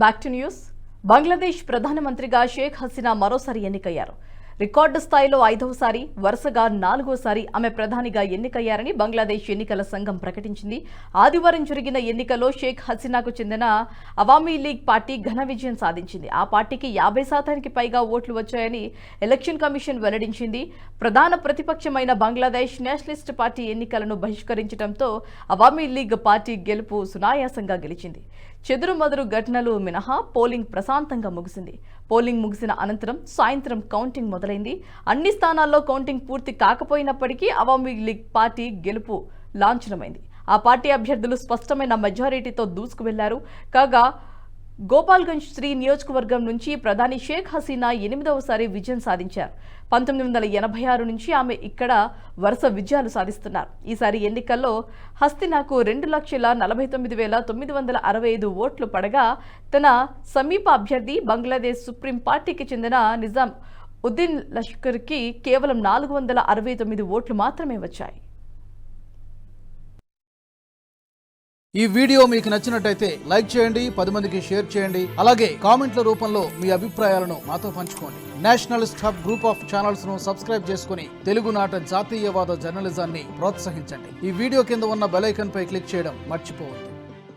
Back to news. Bangladesh ప్రధానమంత్రిగా షేక్ హసీనా మరోసారి ఎన్నికయ్యారు. రికార్డు స్థాయిలో 5వసారి, వరుసగా 4వసారి ఆమె ప్రధానిగా ఎన్నికయ్యారని బంగ్లాదేశ్ ఎన్నికల సంఘం ప్రకటించింది. ఆదివారం జరిగిన ఎన్నికల్లో షేక్ హసీనాకు చెందిన అవామీ లీగ్ పార్టీ ఘన విజయం సాధించింది. ఆ పార్టీకి 50% పైగా ఓట్లు వచ్చాయని ఎలక్షన్ కమిషన్ వెల్లడించింది. ప్రధాన ప్రతిపక్షమైన బంగ్లాదేశ్ నేషనలిస్ట్ పార్టీ ఎన్నికలను బహిష్కరించడంతో అవామీ లీగ్ పార్టీ గెలుపు సునాయాసంగా గెలిచింది. చెదురుమదురు ఘటనలు మినహా పోలింగ్ ప్రశాంతంగా ముగిసింది. పోలింగ్ ముగిసిన అనంతరం సాయంత్రం కౌంటింగ్ మొదలైంది. అన్ని స్థానాల్లో కౌంటింగ్ పూర్తి కాకపోయినప్పటికీ అవామీ లీగ్ పార్టీ గెలుపు లాంఛనమైంది. ఆ పార్టీ అభ్యర్థులు స్పష్టమైన మెజారిటీతో దూసుకు వెళ్లారు. కాగా గోపాల్గంజ్ 3 నియోజకవర్గం నుంచి ప్రధాని షేక్ హసీనా 8వసారి విజయం సాధించారు. 1986 నుంచి ఆమె ఇక్కడ వరుస విజయాలు సాధిస్తున్నారు. ఈసారి ఎన్నికల్లో హసీనాకు 2,49,965 ఓట్లు పడగా తన సమీప అభ్యర్థి బంగ్లాదేశ్ సుప్రీం పార్టీకి చెందిన నిజాం ఉద్దీన్ లష్కర్కి కేవలం 469 ఓట్లు మాత్రమే వచ్చాయి. ఈ వీడియో మీకు నచ్చినట్టయితే లైక్ చేయండి, 10 మందికి షేర్ చేయండి. అలాగే కామెంట్ల రూపంలో మీ అభిప్రాయాలను మాతో పంచుకోండి. Nationalist hub group of channels ను సబ్స్క్రైబ్ చేసుకుని తెలుగునాట జాతీయవాద జర్నలిజాన్ని ప్రోత్సహించండి. ఈ వీడియో కింద ఉన్న బెల్ ఐకాన్ పై క్లిక్ చేయడం మర్చిపోవద్దు.